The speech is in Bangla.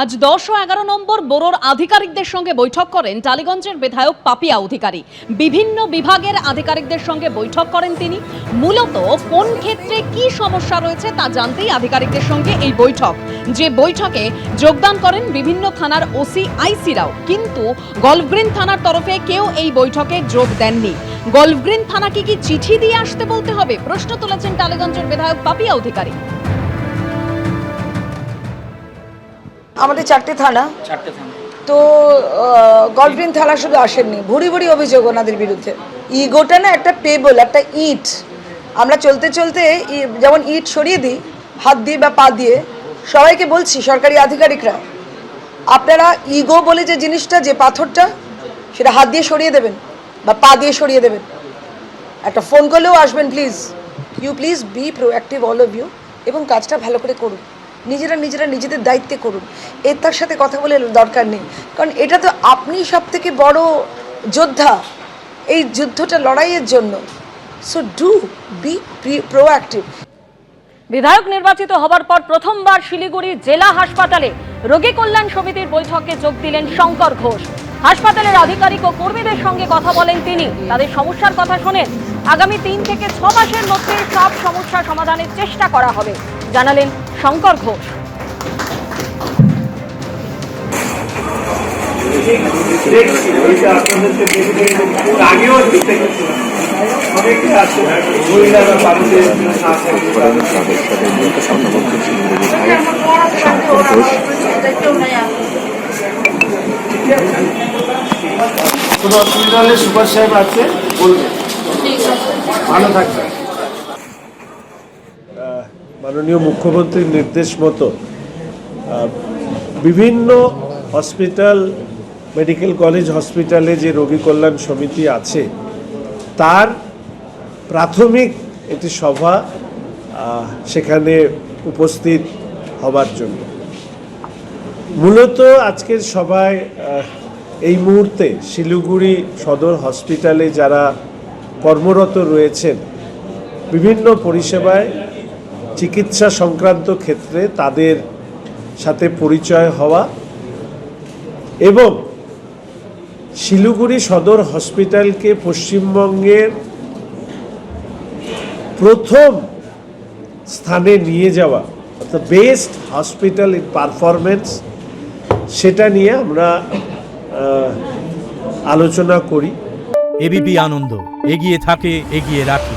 আজ 10 ও 11 নম্বর বোরোর আধিকারিকদের সঙ্গে বৈঠক করেন টালিগঞ্জের বিধায়ক পাপিয়া অধিকারী। বিভিন্ন বিভাগের আধিকারিকদের সঙ্গে বৈঠক করেন তিনি। মূলত কোন ক্ষেত্রে কি সমস্যা রয়েছে তা জানতেই আধিকারিকদের সঙ্গে এই বৈঠক। যে বৈঠকে যোগদান করেন বিভিন্ন থানার ওসি আইসিরাও, কিন্তু গল্ফগ্রিন থানার তরফে কেউ এই বৈঠকে যোগ দেননি। গল্ফগ্রিন থানাকে কি চিঠি দিয়ে আসতে বলতে হবে, প্রশ্ন তুলেছেন টালিগঞ্জের বিধায়ক পাপিয়া অধিকারী। আমাদের চারটে থানা, তো গল্ফগ্রিন থানা শুধু আসেননি, ভুরি ভুরি অভিযোগ ওনাদের বিরুদ্ধে। ইগোটা না একটা পেবল, একটা ইট। আমরা চলতে চলতে যেমন ইট সরিয়ে দিই হাত দিয়ে বা পা দিয়ে, সবাইকে বলছি সরকারি আধিকারিকরা, আপনারা ইগো বলে যে জিনিসটা, যে পাথরটা, সেটা হাত দিয়ে সরিয়ে দেবেন বা পা দিয়ে সরিয়ে দেবেন। একটা ফোন করলেও আসবেন please. Please be proactive all of you, এবং কাজটা ভালো করে করুন। নিজেরা নিজেদের দায়িত্বে করুন, এর তার সাথে কথা বলে দরকার নেই, কারণ এটা তো আপনি সব থেকে বড় যোদ্ধা এই যুদ্ধটা লড়াইয়ের জন্য। So do be proactive. বিধায়ক নির্বাচিত হবার পর প্রথমবার শিলিগুড়ি জেলা হাসপাতালে রোগী কল্যাণ সমিতির বৈঠকে যোগ দিলেন শঙ্কর ঘোষ। হাসপাতালের আধিকারিক ও কর্মীদের সঙ্গে কথা বলেন তিনি, তাদের সমস্যার কথা শোনেন। আগামী 3 থেকে 6 মাসের মধ্যে সব সমস্যা সমাধানের চেষ্টা করা হবে, জানালেন শঙ্কর ঘোষ। কোনো অসুবিধা হলে সুপার সাহেব আছে, বলবেন। ভালো থাকবেন। মাননীয় মুখ্যমন্ত্রীর নির্দেশ মতো বিভিন্ন হসপিটাল, মেডিকেল কলেজ হসপিটালে যে রোগী কল্যাণ সমিতি আছে, তার প্রাথমিক একটি সভা সেখানে উপস্থিত হবার জন্য। মূলত আজকের সভায় এই মুহূর্তে শিলিগুড়ি সদর হসপিটালে যারা কর্মরত রয়েছেন, বিভিন্ন পরিষেবায় চিকিৎসা সংক্রান্ত ক্ষেত্রে তাদের সাথে পরিচয় হওয়া, এবং শিলিগুড়ি সদর হসপিটালকে পশ্চিমবঙ্গের প্রথম স্থানে নিয়ে যাওয়া, অর্থাৎ বেস্ট হসপিটাল ইন পারফরমেন্স, সেটা নিয়ে আমরা আলোচনা করি। এবিপি আনন্দ, এগিয়ে থাকে, এগিয়ে রাখে।